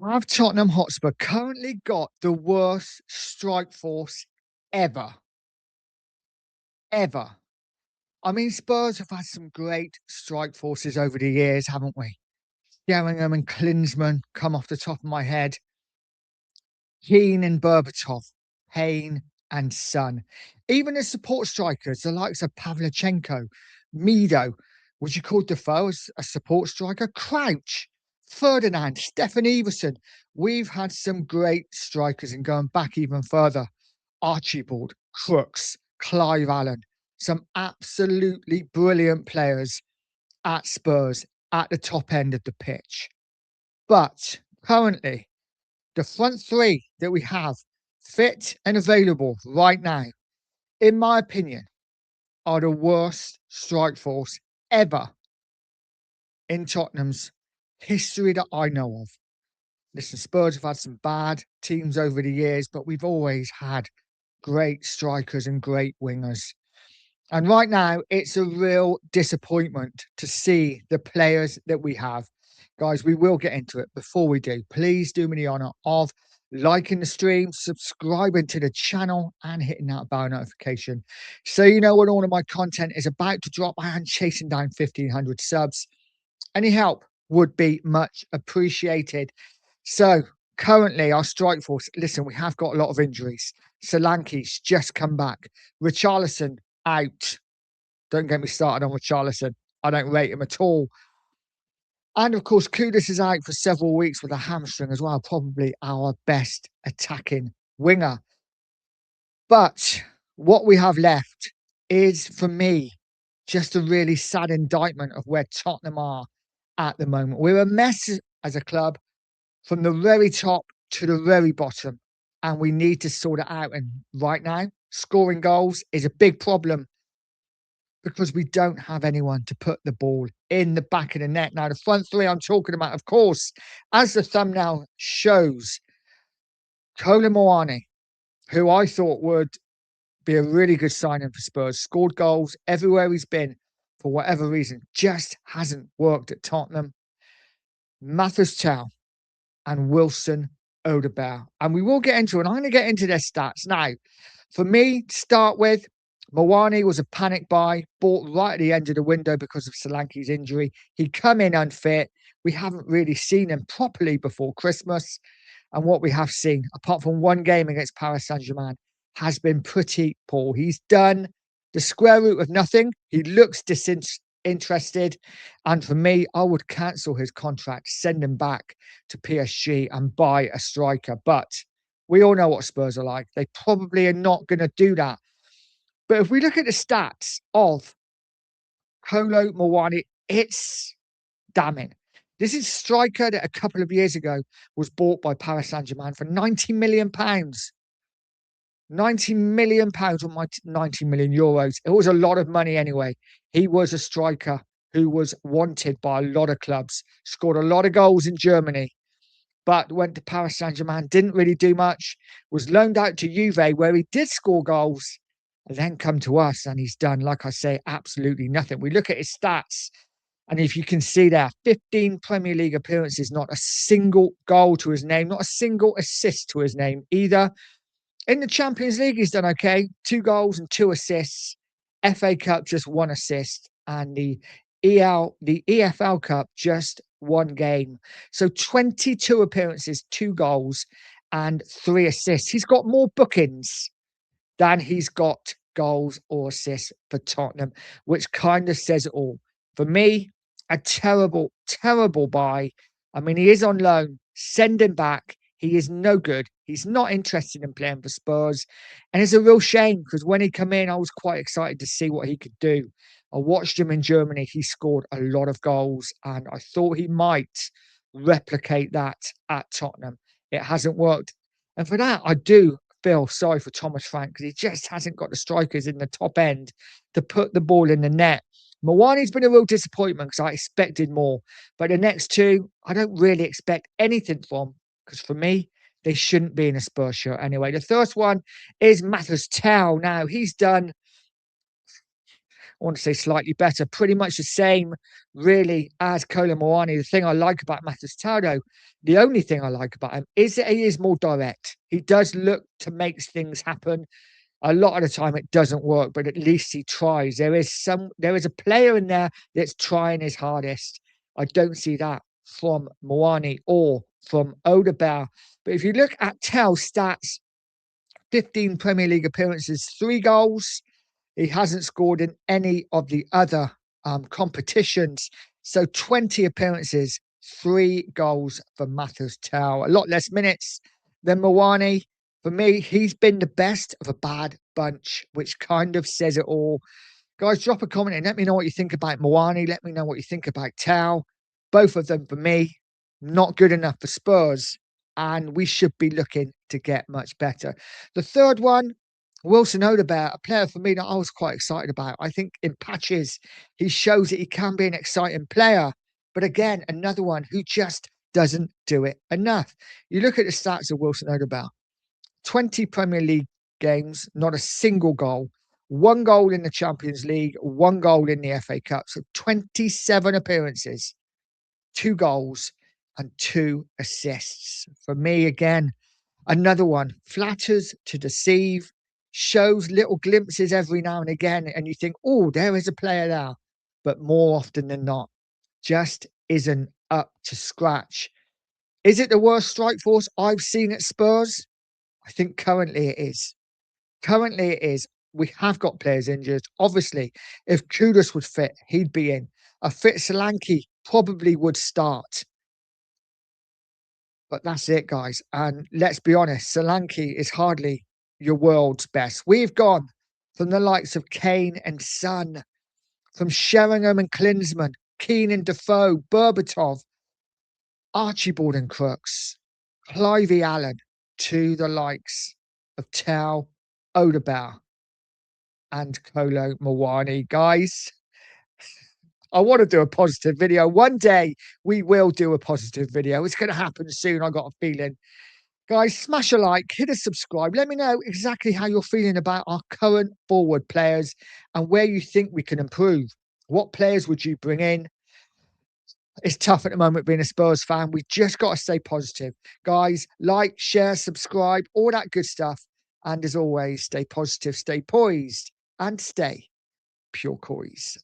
Have Tottenham Hotspur currently got the worst strike force ever? Ever. I mean, Spurs have had some great strike forces over the years, haven't we? Sheringham and Klinsmann come off the top of my head. Keane and Berbatov, Payne and Son. Even the support strikers, the likes of Pavlyuchenko, Mido. Would you call Defoe as a support striker? Crouch, Ferdinand, Stefan Everson. We've had some great strikers, and going back even further, Archibald, Crooks, Clive Allen. Some absolutely brilliant players at Spurs at the top end of the pitch. But currently, the front three that we have fit and available right now, in my opinion, are the worst strike force ever in Tottenham's history that I know of. Listen, Spurs have had some bad teams over the years, but we've always had great strikers and great wingers. And right now, it's a real disappointment to see the players that we have. Guys, we will get into it. Before we do, please do me the honour of liking the stream, subscribing to the channel, and hitting that bell notification so you know when all of my content is about to drop. I am chasing down 1,500 subs. Any help would be much appreciated. So currently our strike force, listen, we have got a lot of injuries. Solanke's just come back. Richarlison out. Don't get me started on Richarlison. I don't rate him at all. And of course, Kudus is out for several weeks with a hamstring as well. Probably our best attacking winger. But what we have left is, for me, just a really sad indictment of where Tottenham are at the moment. We're a mess as a club from the very top to the very bottom, and we need to sort it out. And right now, scoring goals is a big problem because we don't have anyone to put the ball in the back of the net. Now, the front three I'm talking about, of course, as the thumbnail shows, Kolo Muani, who I thought would be a really good signing for Spurs, scored goals everywhere he's been for whatever reason, just hasn't worked at Tottenham. Mathis Tel and Wilson Odegaard. And we will get into it. I'm going to get into their stats. Now, for me, to start with, Muani was a panic buy, bought right at the end of the window because of Solanke's injury. He come in unfit. We haven't really seen him properly before Christmas. And what we have seen, apart from one game against Paris Saint-Germain, has been pretty poor. He's done the square root of nothing. He looks disinterested. And for me, I would cancel his contract, send him back to PSG and buy a striker. But we all know what Spurs are like. They probably are not going to do that. But if we look at the stats of Kolo Muani, it's damning. This is a striker that a couple of years ago was bought by Paris Saint-Germain for £90 million. £90 million or 90 million euros. It was a lot of money anyway. He was a striker who was wanted by a lot of clubs, scored a lot of goals in Germany, but went to Paris Saint-Germain, didn't really do much, was loaned out to Juve, where he did score goals, and then come to us, and he's done, like I say, absolutely nothing. We look at his stats, and if you can see there, 15 Premier League appearances, not a single goal to his name, not a single assist to his name either. In the Champions League, he's done okay. 2 goals and 2 assists. FA Cup, just 1 assist. And the EFL Cup, just 1 game. So 22 appearances, 2 goals and 3 assists. He's got more bookings than he's got goals or assists for Tottenham, which kind of says it all. For me, a terrible, terrible buy. I mean, he is on loan. Send him back. He is no good. He's not interested in playing for Spurs. And it's a real shame because when he came in, I was quite excited to see what he could do. I watched him in Germany. He scored a lot of goals and I thought he might replicate that at Tottenham. It hasn't worked. And for that, I do feel sorry for Thomas Frank because he just hasn't got the strikers in the top end to put the ball in the net. Muani's been a real disappointment because I expected more. But the next two, I don't really expect anything from, because for me, they shouldn't be in a Spurs shirt anyway. The first one is Mathis Tel. Now, he's done want to say slightly better, pretty much the same, really, as Kolo Muani. The thing I like about Mathis Taudo, the only thing I like about him is that he is more direct. He does look to make things happen. A lot of the time it doesn't work, but at least he tries. There is a player in there that's trying his hardest. I don't see that from Muani or from Odegaard. But if you look at Tel's stats, 15 Premier League appearances, 3 goals. He hasn't scored in any of the other competitions. So 20 appearances, 3 goals for Mathis Tel. A lot less minutes than Muani. For me, he's been the best of a bad bunch, which kind of says it all. Guys, drop a comment and let me know what you think about Muani. Let me know what you think about Tel. Both of them, for me, not good enough for Spurs. And we should be looking to get much better. The third one, Wilson Odegaard, a player for me that I was quite excited about. I think in patches, he shows that he can be an exciting player. But again, another one who just doesn't do it enough. You look at the stats of Wilson Odegaard, 20 Premier League games, not a single goal. 1 goal in the Champions League, 1 goal in the FA Cup. So 27 appearances, 2 goals and 2 assists. For me, again, another one, flatters to deceive, shows little glimpses every now and again, and you think, oh, there is a player there. But more often than not, just isn't up to scratch. Is it the worst strike force I've seen at Spurs? I think currently it is. Currently it is. We have got players injured. Obviously, if Kudus was fit, he'd be in. A fit Solanke probably would start. But that's it, guys. And let's be honest, Solanke is hardly your world's best. We've gone from the likes of Kane and Son, from Sheringham and Klinsmann, Keane and Defoe, Berbatov, Archibald and Crooks, Clivey Allen, to the likes of Tel, Odegaard, and Kolo Muani. Guys, I want to do a positive video. One day we will do a positive video. It's going to happen soon. I got a feeling. Guys, smash a like, hit a subscribe. Let me know exactly how you're feeling about our current forward players and where you think we can improve. What players would you bring in? It's tough at the moment being a Spurs fan. We just got to stay positive. Guys, like, share, subscribe, all that good stuff. And as always, stay positive, stay poised, and stay Pure Coys.